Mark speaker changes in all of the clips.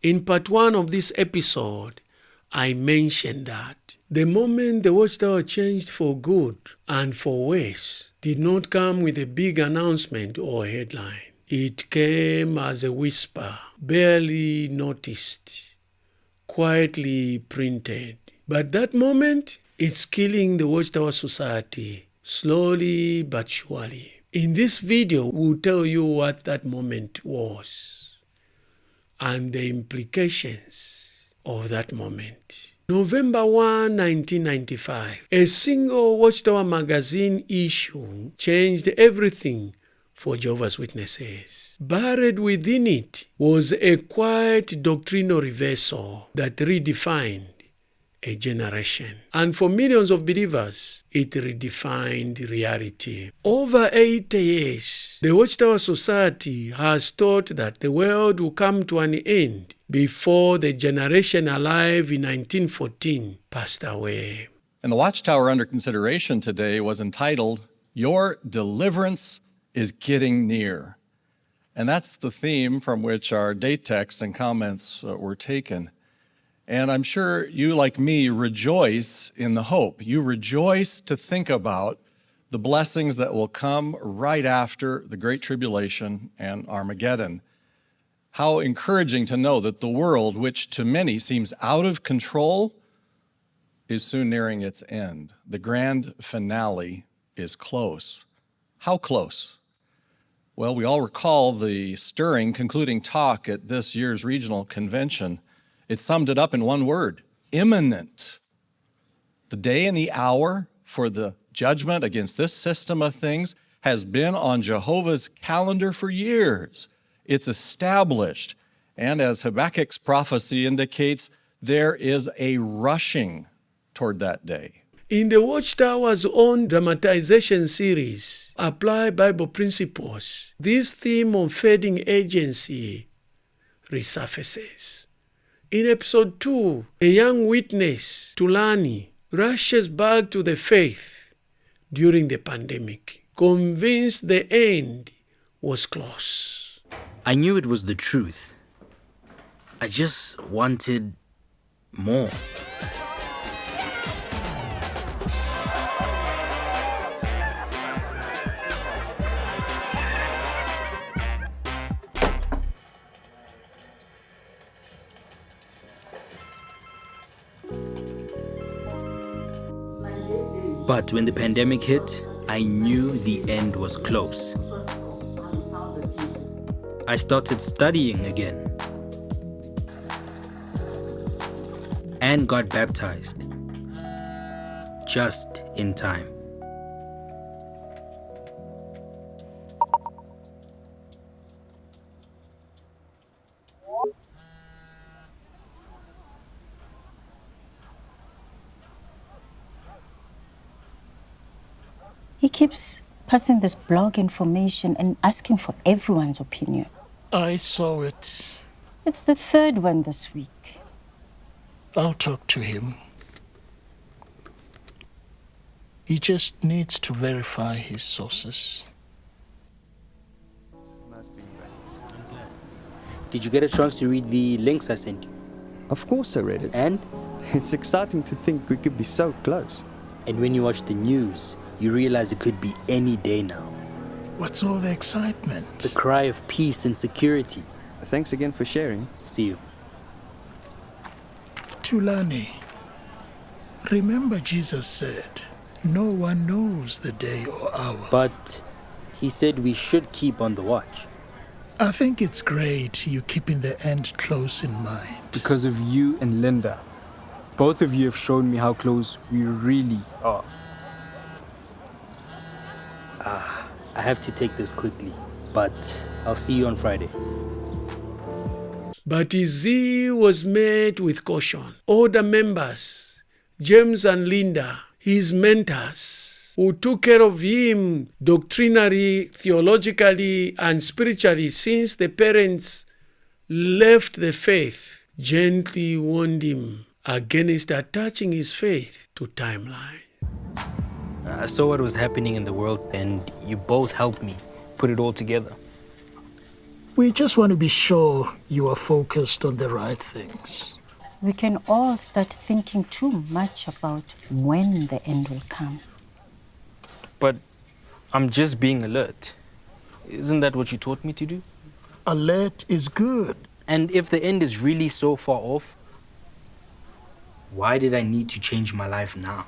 Speaker 1: In part 1 of this episode, I mentioned that the moment the Watchtower changed for good and for worse did not come with a big announcement or headline. It came as a whisper, barely noticed, quietly printed. But that moment, it's killing the Watchtower society, slowly but surely. In this video, we'll tell you what that moment was and the implications of that moment. November 1, 1995, a single Watchtower magazine issue changed everything for Jehovah's Witnesses. Buried within it was a quiet doctrinal reversal that redefined a generation. And for millions of believers, it redefined reality. Over 80 years, the Watchtower Society has taught that the world will come to an end before the generation alive in 1914 passed away.
Speaker 2: And the Watchtower under consideration today was entitled, "Your Deliverance is Getting Near." And that's the theme from which our date text and comments were taken. And I'm sure you, like me, rejoice in the hope. You rejoice to think about the blessings that will come right after the Great Tribulation and Armageddon. How encouraging to know that the world, which to many seems out of control, is soon nearing its end. The grand finale is close. How close? Well, we all recall the stirring concluding talk at this year's regional convention. It summed it up in one word: imminent. The day and the hour for the judgment against this system of things has been on Jehovah's calendar for years. It's established. And as Habakkuk's prophecy indicates, there is a rushing toward that day.
Speaker 1: In the Watchtower's own dramatization series, Apply Bible Principles, this theme of fading agency resurfaces. In episode 2, a young witness, Tulani, rushes back to the faith during the pandemic, convinced the end was close.
Speaker 3: I knew it was the truth. I just wanted more. But when the pandemic hit, I knew the end was close. I started studying again and got baptized just in time.
Speaker 4: He keeps passing this blog information and asking for everyone's opinion.
Speaker 5: I saw it.
Speaker 4: It's the third one this week.
Speaker 5: I'll talk to him. He just needs to verify his sources.
Speaker 3: Did you get a chance to read the links I sent you?
Speaker 6: Of course I read it.
Speaker 3: And?
Speaker 6: It's exciting to think we could be so close.
Speaker 3: And when you watch the news, you realize it could be any day now.
Speaker 5: What's all the excitement?
Speaker 3: The cry of peace and security.
Speaker 6: Thanks again for sharing.
Speaker 3: See you.
Speaker 5: Tulani, remember Jesus said, no one knows the day or hour.
Speaker 3: But he said we should keep on the watch.
Speaker 5: I think it's great you keeping the end close in mind.
Speaker 7: Because of you and Linda. Both of you have shown me how close we really are.
Speaker 3: I have to take this quickly, but I'll see you on Friday.
Speaker 1: But his zeal was met with caution. Older members, James and Linda, his mentors, who took care of him doctrinally, theologically, and spiritually since the parents left the faith, gently warned him against attaching his faith to timeline.
Speaker 3: I saw what was happening in the world, and you both helped me put it all together.
Speaker 5: We just want to be sure you are focused on the right things.
Speaker 4: We can all start thinking too much about when the end will come.
Speaker 7: But I'm just being alert. Isn't that what you taught me to do?
Speaker 5: Alert is good.
Speaker 3: And if the end is really so far off, why did I need to change my life now?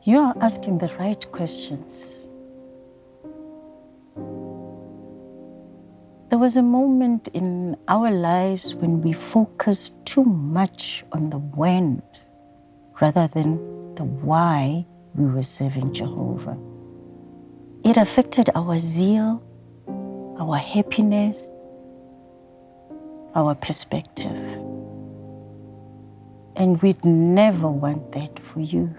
Speaker 4: You are asking the right questions. There was a moment in our lives when we focused too much on the when rather than the why we were serving Jehovah. It affected our zeal, our happiness, our perspective. And we'd never want that for you.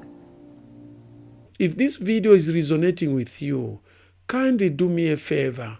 Speaker 1: If this video is resonating with you, kindly do me a favor.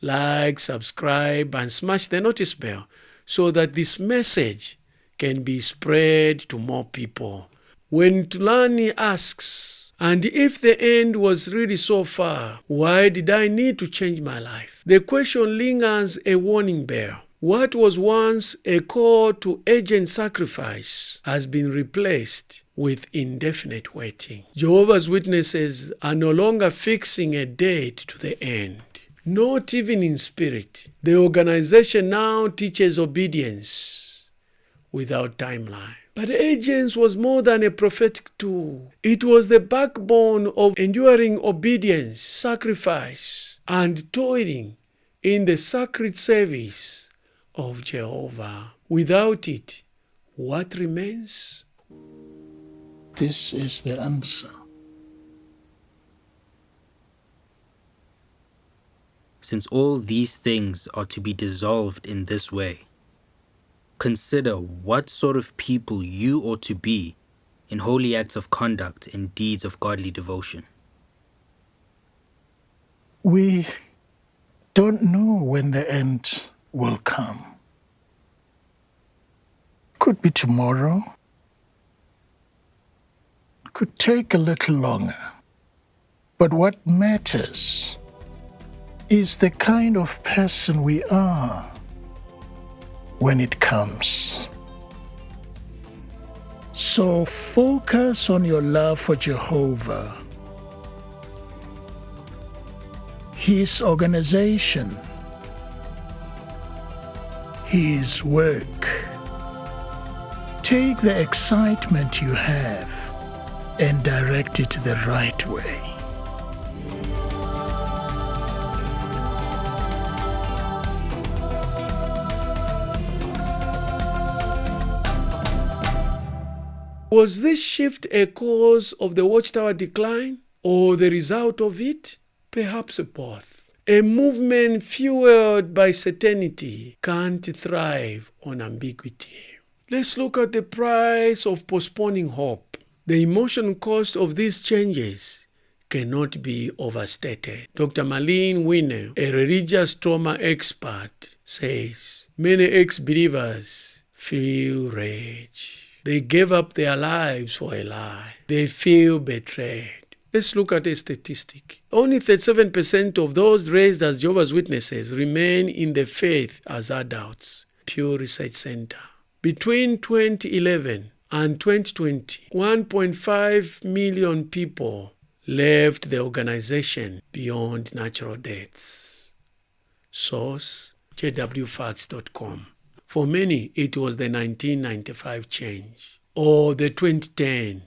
Speaker 1: Like, subscribe, and smash the notice bell so that this message can be spread to more people. When Tulani asks, and if the end was really so far, why did I need to change my life? The question lingers a warning bell. What was once a call to urgent sacrifice has been replaced with indefinite waiting. Jehovah's Witnesses are no longer fixing a date to the end, not even in spirit. The organization now teaches obedience without timeline. But agents was more than a prophetic tool. It was the backbone of enduring obedience, sacrifice, and toiling in the sacred service of Jehovah. Without it, what remains?
Speaker 5: This is the answer.
Speaker 3: Since all these things are to be dissolved in this way, consider what sort of people you ought to be in holy acts of conduct and deeds of godly devotion.
Speaker 5: We don't know when the end will come. Could be tomorrow. Could take a little longer. But what matters is the kind of person we are when it comes. So focus on your love for Jehovah, His organization, His work. Take the excitement you have and direct it the right way.
Speaker 1: Was this shift a cause of the Watchtower decline or the result of it? Perhaps both. A movement fueled by certainty can't thrive on ambiguity. Let's look at the price of postponing hope. The emotional cost of these changes cannot be overstated. Dr. Marlene Winner, a religious trauma expert, says many ex-believers feel rage. They gave up their lives for a lie. They feel betrayed. Let's look at a statistic. Only 37% of those raised as Jehovah's Witnesses remain in the faith as adults. Pew Research Center. Between 2011 and 2020, 1.5 million people left the organization beyond natural deaths. Source, jwfacts.com. For many, it was the 1995 change or the 2010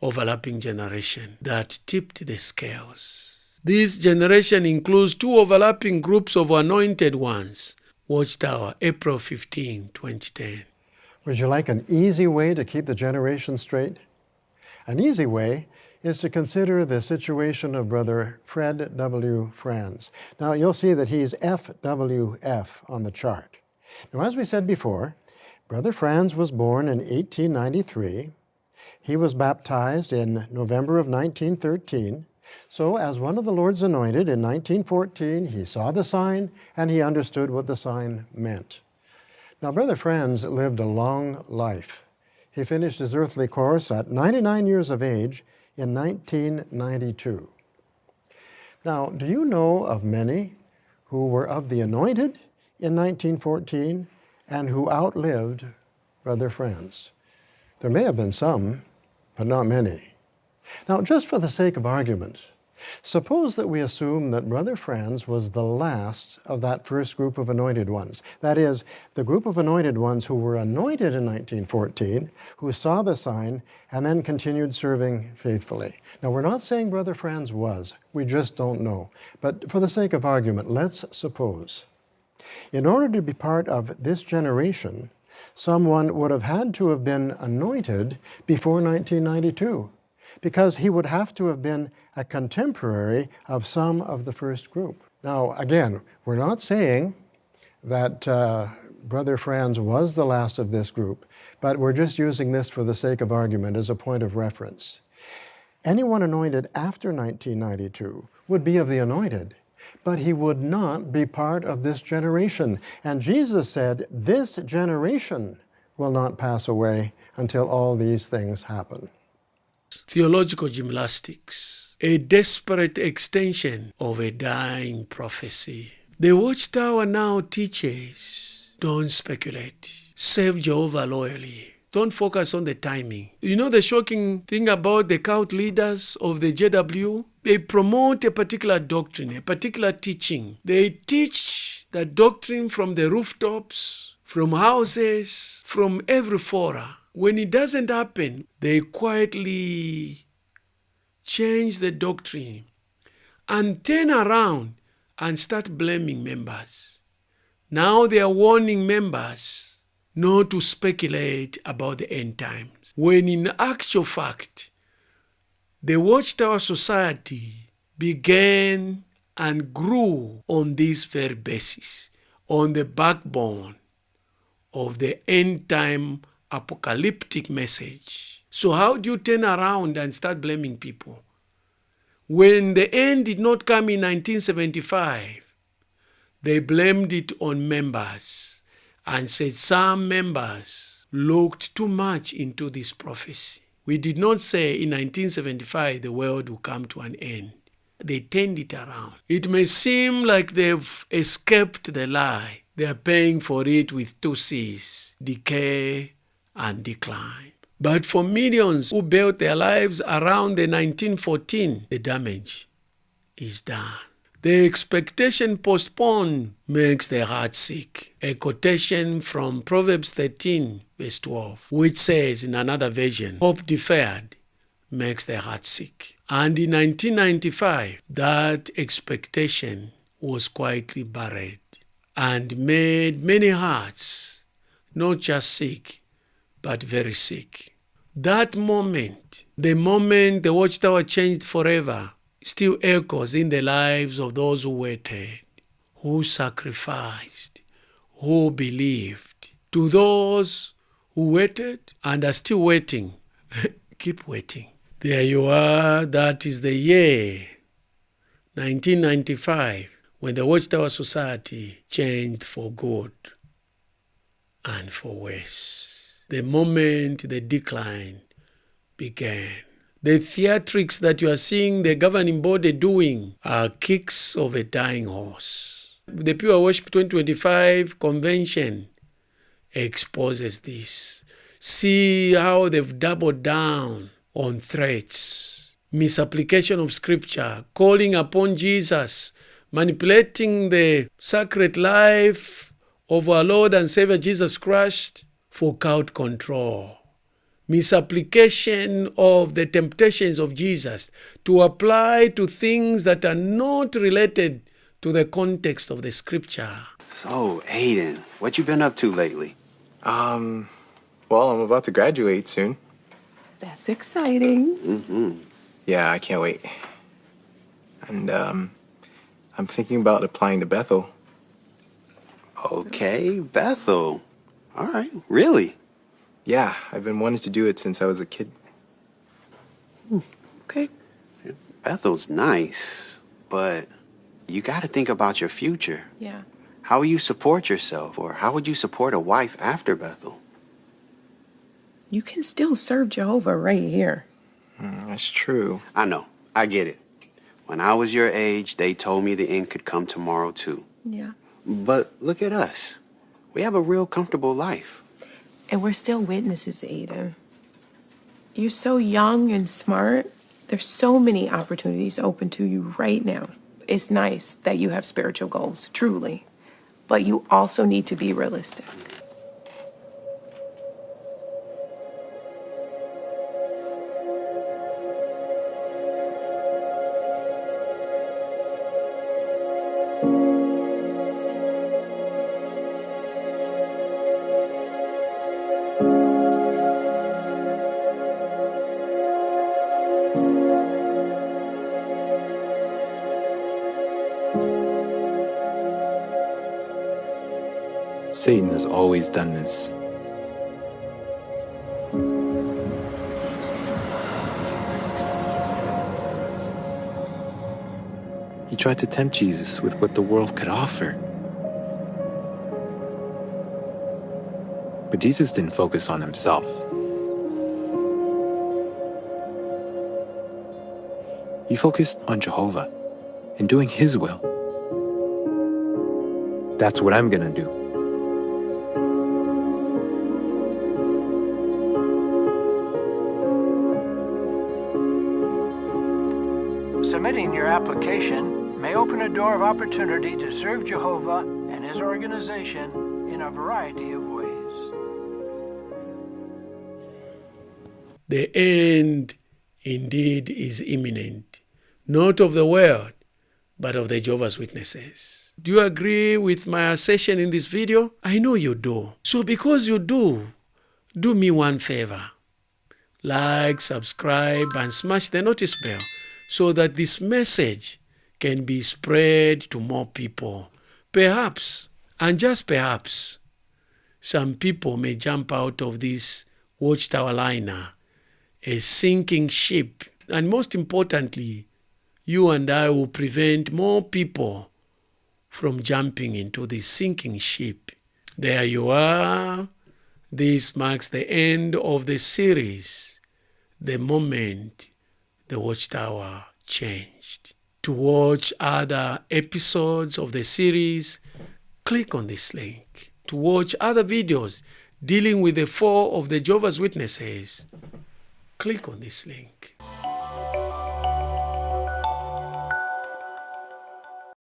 Speaker 1: overlapping generation that tipped the scales. This generation includes two overlapping groups of anointed ones. Watchtower, April 15, 2010.
Speaker 8: Would you like an easy way to keep the generation straight? An easy way is to consider the situation of Brother Fred W. Franz. Now, you'll see that he's FWF on the chart. Now, as we said before, Brother Franz was born in 1893. He was baptized in November of 1913. So, as one of the Lord's anointed in 1914, he saw the sign and he understood what the sign meant. Now, Brother Franz lived a long life. He finished his earthly course at 99 years of age in 1992. Now, do you know of many who were of the anointed in 1914 and who outlived Brother Franz? There may have been some, but not many. Now, just for the sake of argument, suppose that we assume that Brother Franz was the last of that first group of anointed ones. That is, the group of anointed ones who were anointed in 1914, who saw the sign, and then continued serving faithfully. Now, we're not saying Brother Franz was. We just don't know. But for the sake of argument, let's suppose. In order to be part of this generation, someone would have had to have been anointed before 1992, because he would have to have been a contemporary of some of the first group. Now, again, we're not saying that Brother Franz was the last of this group, but we're just using this for the sake of argument as a point of reference. Anyone anointed after 1992 would be of the anointed, but he would not be part of this generation. And Jesus said, this generation will not pass away until all these things happen.
Speaker 1: Theological gymnastics, a desperate extension of a dying prophecy. The Watchtower now teaches, don't speculate, serve Jehovah loyally. Don't focus on the timing. You know the shocking thing about the cult leaders of the JW? They promote a particular doctrine, a particular teaching. They teach that doctrine from the rooftops, from houses, from every fora. When it doesn't happen, they quietly change the doctrine and turn around and start blaming members. Now they are warning members not to speculate about the end times, when in actual fact, the Watchtower Society began and grew on this very basis, on the backbone of the end time apocalyptic message. So how do you turn around and start blaming people? When the end did not come in 1975, they blamed it on members and said some members looked too much into this prophecy. We did not say in 1975 the world will come to an end. They turned it around. It may seem like they've escaped the lie. They are paying for it with 2 C's, decay and decline. But for millions who built their lives around the 1914, the damage is done. The expectation postponed makes the heart sick. A quotation from Proverbs 13, verse 12, which says in another version, hope deferred makes the heart sick. And in 1995, that expectation was quietly buried and made many hearts not just sick, but very sick. That moment, the moment the Watchtower changed forever, still echoes in the lives of those who waited, who sacrificed, who believed. To those who waited and are still waiting, keep waiting. There you are, that is the year 1995, when the Watchtower Society changed for good and for worse. The moment the decline began. The theatrics that you are seeing the governing body doing are kicks of a dying horse. The Pure Worship 2025 convention exposes this. See how they've doubled down on threats, misapplication of scripture, calling upon Jesus, manipulating the sacred life of our Lord and Savior Jesus Christ for cult control, misapplication of the temptations of Jesus to apply to things that are not related to the context of the scripture.
Speaker 9: So, Aiden, what you been up to lately?
Speaker 10: Well, I'm about to graduate soon.
Speaker 11: That's exciting.
Speaker 9: Mm-hmm.
Speaker 10: Yeah, I can't wait. And, I'm thinking about applying to Bethel.
Speaker 9: Okay, Bethel. All right, really?
Speaker 10: Yeah, I've been wanting to do it since I was a kid.
Speaker 11: Okay.
Speaker 9: Bethel's nice, but you got to think about your future.
Speaker 11: Yeah.
Speaker 9: How will you support yourself, or how would you support a wife after Bethel?
Speaker 11: You can still serve Jehovah right here.
Speaker 10: That's true.
Speaker 9: I know. I get it. When I was your age, they told me the end could come tomorrow, too.
Speaker 11: Yeah.
Speaker 9: But look at us. We have a real comfortable life.
Speaker 11: And we're still witnesses, Aiden. You're so young and smart. There's so many opportunities open to you right now. It's nice that you have spiritual goals, truly. But you also need to be realistic.
Speaker 10: Satan has always done this. He tried to tempt Jesus with what the world could offer. But Jesus didn't focus on himself. He focused on Jehovah and doing his will. That's what I'm gonna do.
Speaker 12: Submitting your application may open a door of opportunity to serve Jehovah and his organization in a variety of ways.
Speaker 1: The end indeed is imminent, not of the world, but of the Jehovah's Witnesses. Do you agree with my assertion in this video? I know you do. So because you do me one favor. Like, subscribe, and smash the notice bell so that this message can be spread to more people. Perhaps, and just perhaps, some people may jump out of this Watchtower liner, a sinking ship. And most importantly, you and I will prevent more people from jumping into this sinking ship. There you are. This marks the end of the series, the moment the Watchtower changed. To watch other episodes of the series, click on this link. To watch other videos dealing with the four of the Jehovah's Witnesses, click on this link.